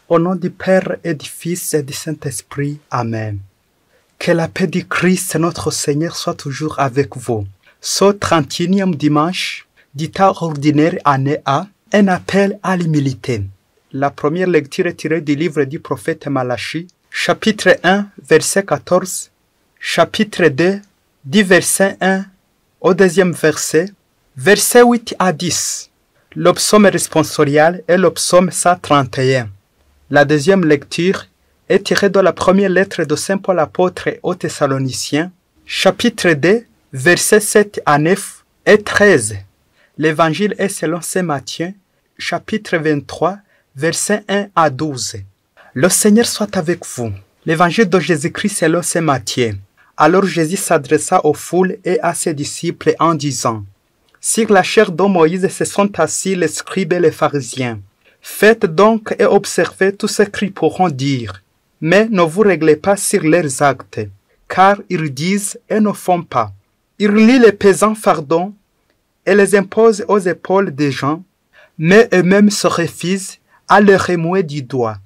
Au nom du Père et du Fils et du Saint-Esprit. Amen. Que la paix du Christ, notre Seigneur, soit toujours avec vous. Ce 31e dimanche du temps ordinaire année A, un appel à l'humilité. La première lecture est tirée du livre du prophète Malachie, chapitre 1, verset 14, chapitre 2, du verset 1 au deuxième verset, verset 8 à 10. Le psaume responsorial est le psaume 131. La deuxième lecture est tirée de la première lettre de Saint Paul apôtre aux Thessaloniciens, chapitre 2, versets 7 à 9 et 13. L'évangile est selon Saint Matthieu, chapitre 23, versets 1 à 12. Le Seigneur soit avec vous. L'évangile de Jésus-Christ selon Saint Matthieu. Alors Jésus s'adressa aux foules et à ses disciples en disant: Sur la chair de Moïse se sont assis les scribes et les pharisiens. Faites donc et observez tout ce qu'ils pourront dire, mais ne vous réglez pas sur leurs actes, car ils disent et ne font pas. Ils lient les pesants fardons et les imposent aux épaules des gens, mais eux-mêmes se refusent à les remuer du doigt.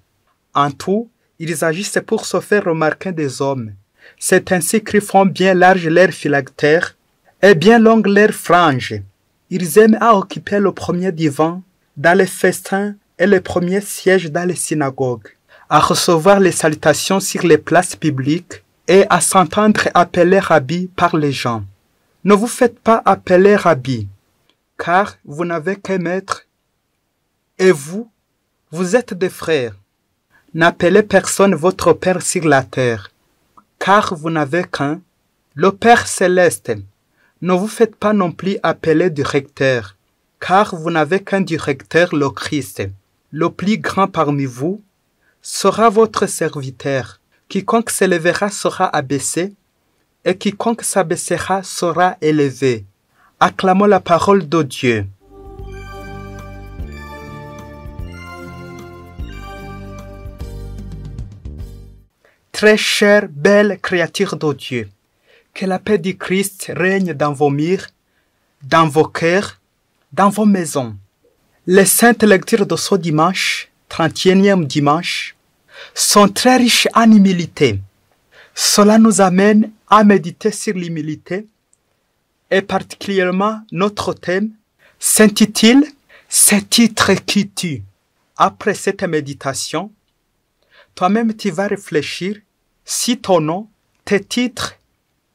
En tout, ils agissent pour se faire remarquer des hommes. C'est ainsi qu'ils font bien large leurs phylactères et bien longues leurs franges. Ils aiment à occuper le premier divan dans les festins et le premier siège dans les synagogues, à recevoir les salutations sur les places publiques et à s'entendre appeler rabbi par les gens. Ne vous faites pas appeler rabbi, car vous n'avez qu'un maître, et vous êtes des frères. N'appelez personne votre Père sur la terre, car vous n'avez qu'un, le Père céleste. Ne vous faites pas non plus appeler directeur, car vous n'avez qu'un directeur, le Christ. Le plus grand parmi vous sera votre serviteur. Quiconque s'élèvera sera abaissé, et quiconque s'abaissera sera élevé. Acclamons la parole de Dieu. Très chère, belle créature de Dieu, que la paix du Christ règne dans vos murs, dans vos cœurs, dans vos maisons. Les saintes lectures de ce dimanche, 31e dimanche, sont très riches en humilité. Cela nous amène à méditer sur l'humilité et particulièrement notre thème s'intitule « Ces titres qui tuent ». Après cette méditation, toi-même tu vas réfléchir si ton nom, tes titres,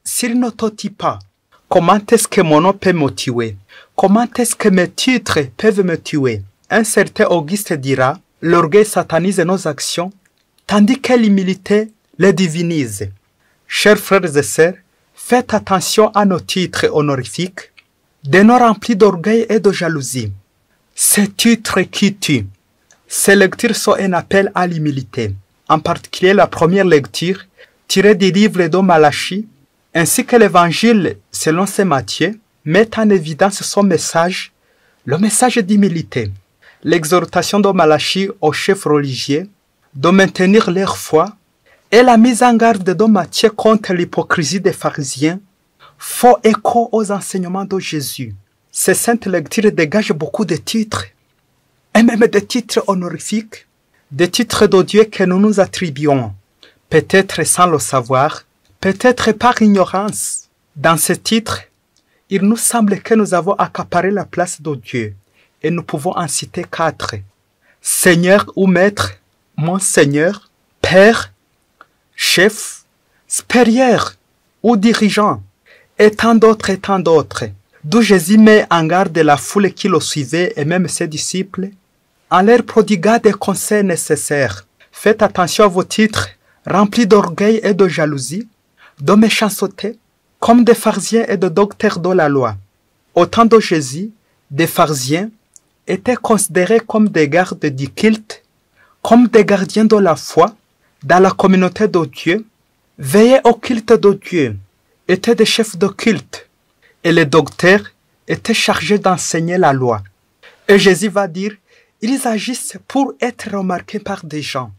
s'ils ne te tuent pas. Comment est-ce que mon nom peut me tuer? Comment est-ce que mes titres peuvent me tuer? Un certain Auguste dira, l'orgueil satanise nos actions, tandis que l'humilité les divinise. Chers frères et sœurs, faites attention à nos titres honorifiques, de nos remplis d'orgueil et de jalousie. Ces titres qui tuent. Ces lectures sont un appel à l'humilité. En particulier la première lecture, tirée du livre de Malachie, ainsi que l'évangile selon Saint Matthieu, met en évidence son message, le message d'humilité. L'exhortation de Malachie aux chefs religieux de maintenir leur foi et la mise en garde de Matthieu contre l'hypocrisie des pharisiens font écho aux enseignements de Jésus. Ces saintes lectures dégagent beaucoup de titres, et même des titres honorifiques, des titres de Dieu que nous nous attribuons, peut-être sans le savoir, peut-être par ignorance. Dans ces titres, il nous semble que nous avons accaparé la place de Dieu, et nous pouvons en citer 4. Seigneur ou Maître, mon Seigneur, Père, Chef, Supérieur ou Dirigeant, et tant d'autres, d'où Jésus met en garde la foule qui le suivait et même ses disciples, en leur prodiguant des conseils nécessaires. Faites attention à vos titres remplis d'orgueil et de jalousie, de méchanceté, comme des pharisiens et de docteurs de la loi. Au temps de Jésus, des pharisiens étaient considérés comme des gardes du culte, comme des gardiens de la foi dans la communauté de Dieu, veillaient au culte de Dieu, étaient des chefs de culte, et les docteurs étaient chargés d'enseigner la loi. Et Jésus va dire, ils agissent pour être remarqués par des gens.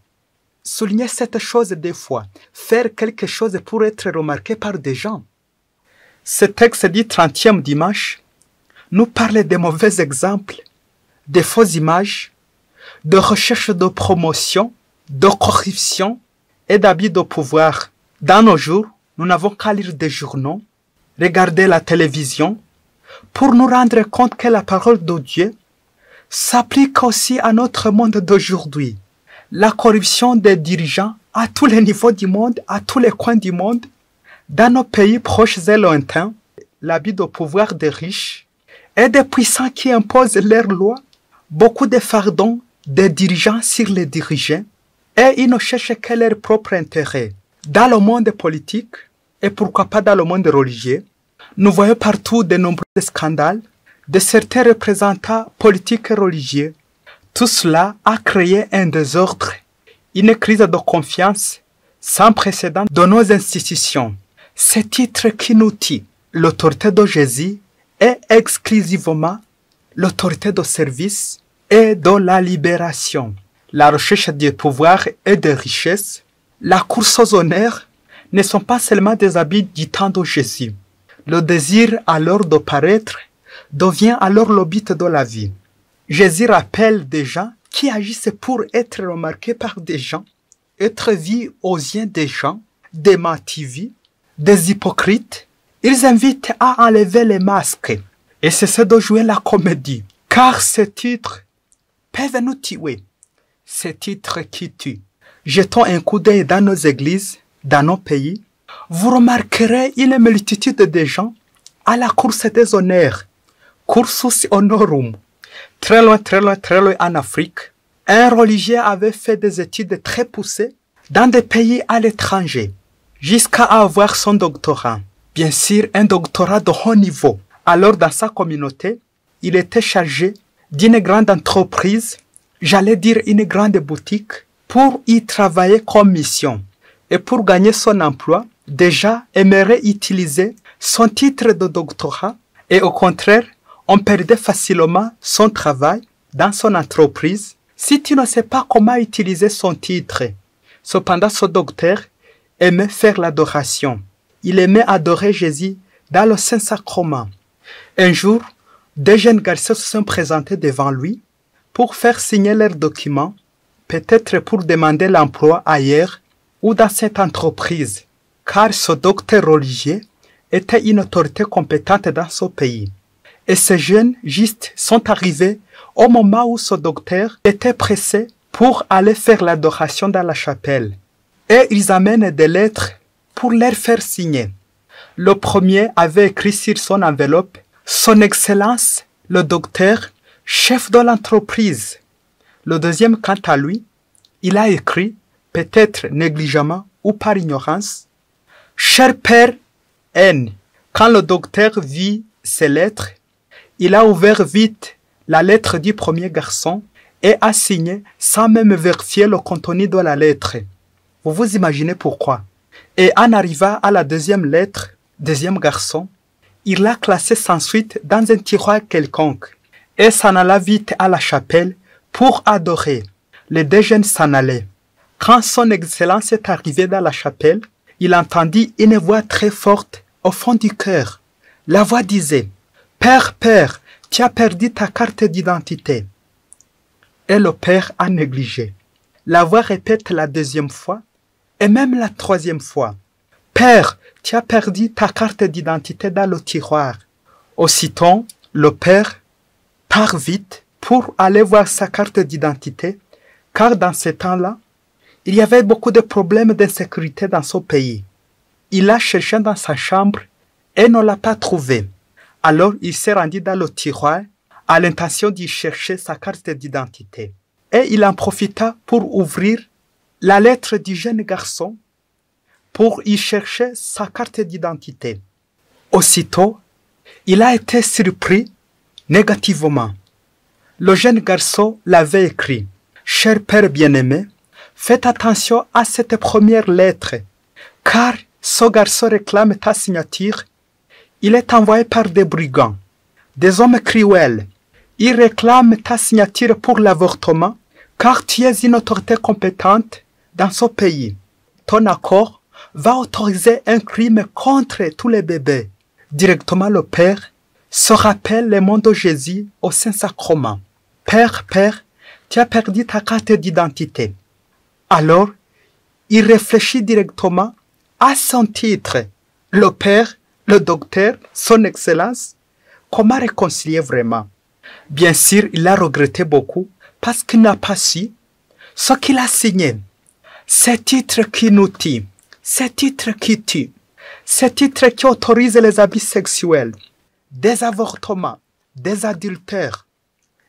Souligner cette chose des fois, faire quelque chose pour être remarqué par des gens. Ce texte dit 30e dimanche nous parle des mauvais exemples, des fausses images, de recherche de promotion de corruption et d'abus de pouvoir. Dans nos jours, nous n'avons qu'à lire des journaux, regarder la télévision, pour nous rendre compte que la parole de Dieu s'applique aussi à notre monde d'aujourd'hui. La corruption des dirigeants à tous les niveaux du monde, à tous les coins du monde, dans nos pays proches et lointains, l'abus de pouvoir des riches et des puissants qui imposent leurs lois, beaucoup de fardons des dirigeants sur les dirigeants, et ils ne cherchent que leur propre intérêt. Dans le monde politique, et pourquoi pas dans le monde religieux, nous voyons partout de nombreux scandales de certains représentants politiques et religieux. Tout cela a créé un désordre, une crise de confiance sans précédent dans nos institutions. Ce titre qui nous dit l'autorité de Jésus est exclusivement l'autorité de service et de la libération. La recherche du pouvoir et des richesses, la course aux honneurs ne sont pas seulement des habits du temps de Jésus. Le désir alors de paraître devient alors le but de la vie. Jésus rappelle des gens qui agissent pour être remarqués par des gens, être vus aux yeux des gens, des mentivis, des hypocrites. Ils invitent à enlever les masques et cesser de jouer la comédie. Car ces titres peuvent nous tuer. Ces titres qui tuent. Jetons un coup d'œil dans nos églises, dans nos pays. Vous remarquerez une multitude de gens à la course des honneurs. Cursus honorum. Très loin en Afrique, un religieux avait fait des études très poussées dans des pays à l'étranger, jusqu'à avoir son doctorat. Bien sûr, un doctorat de haut niveau. Alors, dans sa communauté, il était chargé d'une grande entreprise, j'allais dire une grande boutique, pour y travailler comme mission. Et pour gagner son emploi, déjà aimerait utiliser son titre de doctorat et au contraire, on perdait facilement son travail dans son entreprise si tu ne sais pas comment utiliser son titre. Cependant, ce docteur aimait faire l'adoration. Il aimait adorer Jésus dans le Saint-Sacrement. Un jour, deux jeunes garçons se sont présentés devant lui pour faire signer leurs documents, peut-être pour demander l'emploi ailleurs ou dans cette entreprise, car ce docteur religieux était une autorité compétente dans ce pays. Et ces jeunes juste sont arrivés au moment où ce docteur était pressé pour aller faire l'adoration dans la chapelle. Et ils amènent des lettres pour leur faire signer. Le premier avait écrit sur son enveloppe « Son Excellence, le docteur, chef de l'entreprise ». Le deuxième, quant à lui, il a écrit, peut-être négligemment ou par ignorance, « Cher Père N ». Quand le docteur vit ces lettres, il a ouvert vite la lettre du premier garçon et a signé sans même vérifier le contenu de la lettre. Vous vous imaginez pourquoi? Et en arrivant à la deuxième lettre, deuxième garçon, il l'a classée sans suite dans un tiroir quelconque et s'en alla vite à la chapelle pour adorer. Les deux jeunes s'en allaient. Quand son Excellence est arrivé dans la chapelle, il entendit une voix très forte au fond du cœur. La voix disait « Père, Père, tu as perdu ta carte d'identité. » Et le père a négligé. La voix répète la deuxième fois et même la troisième fois. « Père, tu as perdu ta carte d'identité dans le tiroir. » Aussitôt, le père part vite pour aller voir sa carte d'identité, car dans ce temps-là, il y avait beaucoup de problèmes d'insécurité dans ce pays. Il l'a cherché dans sa chambre et ne l'a pas trouvé. Alors il s'est rendu dans le tiroir à l'intention d'y chercher sa carte d'identité. Et il en profita pour ouvrir la lettre du jeune garçon pour y chercher sa carte d'identité. Aussitôt, il a été surpris négativement. Le jeune garçon l'avait écrit « Cher père bien-aimé, faites attention à cette première lettre, car ce garçon réclame ta signature. Il est envoyé par des brigands, des hommes cruels. Ils réclament ta signature pour l'avortement, car tu es une autorité compétente dans ce pays. Ton accord va autoriser un crime contre tous les bébés. » Directement le père se rappelle les mots de Jésus au Saint-Sacrement. « Père, Père, tu as perdu ta carte d'identité. » Alors, il réfléchit directement à son titre. Le père, le docteur, son excellence. Comment réconcilier vraiment? Bien sûr, il a regretté beaucoup parce qu'il n'a pas su ce qu'il a signé. Ces titres qui nous tuent, ces titres qui tuent, ces titres qui autorisent les abus sexuels, des avortements, des adultères,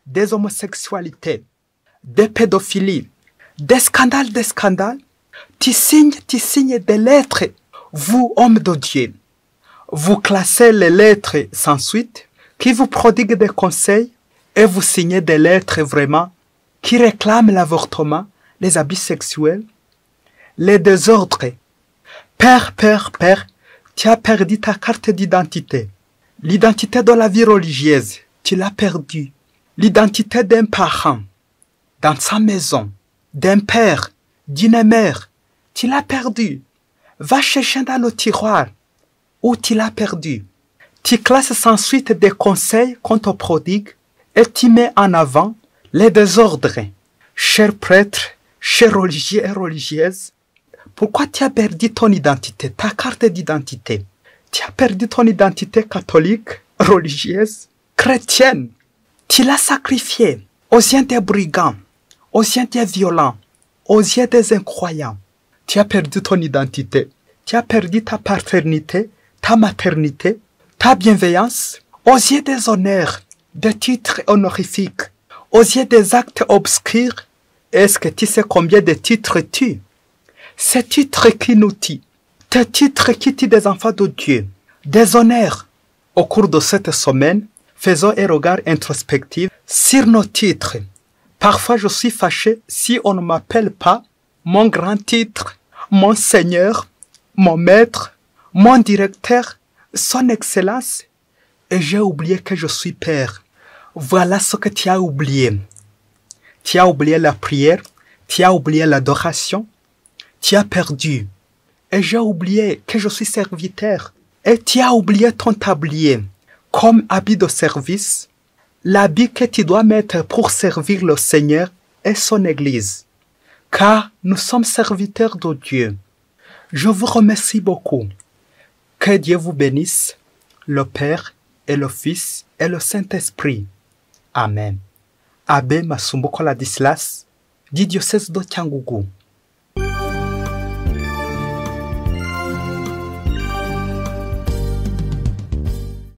des homosexualités, des pédophilies, des scandales. Tu signes des lettres, vous, hommes de Dieu. Vous classez les lettres sans suite qui vous prodiguent des conseils et vous signez des lettres vraiment qui réclament l'avortement, les abus sexuels, les désordres. Père, tu as perdu ta carte d'identité. L'identité de la vie religieuse, tu l'as perdue. L'identité d'un parent, dans sa maison, d'un père, d'une mère, tu l'as perdue. Va chercher dans le tiroir où tu l'as perdu. Tu classes sans suite des conseils qu'on te prodigue et tu mets en avant les désordres. Chers prêtres, chers religieux et religieuses, pourquoi tu as perdu ton identité, ta carte d'identité? Tu as perdu ton identité catholique, religieuse, chrétienne. Tu l'as sacrifiée aux yeux des brigands, aux yeux des violents, aux yeux des incroyants. Tu as perdu ton identité. Tu as perdu ta paternité, ta maternité, ta bienveillance, aux yeux des honneurs, des titres honorifiques, aux yeux des actes obscurs. Est-ce que tu sais combien de titres tuent? Ces titres qui nous tuent, des titres qui tuent des enfants de Dieu, des honneurs. Au cours de cette semaine, faisons un regard introspectif sur nos titres. Parfois, je suis fâché si on ne m'appelle pas mon grand titre, mon Seigneur, mon Maître, mon Directeur, Son Excellence, et j'ai oublié que je suis Père. Voilà ce que tu as oublié. Tu as oublié la prière, tu as oublié l'adoration, tu as perdu. Et j'ai oublié que je suis serviteur. Et tu as oublié ton tablier comme habit de service, l'habit que tu dois mettre pour servir le Seigneur et son Église. Car nous sommes serviteurs de Dieu. Je vous remercie beaucoup. Que Dieu vous bénisse, le Père et le Fils et le Saint-Esprit. Amen. Abbé Masumbuko Ladislas, du diocèse de Cyangugu.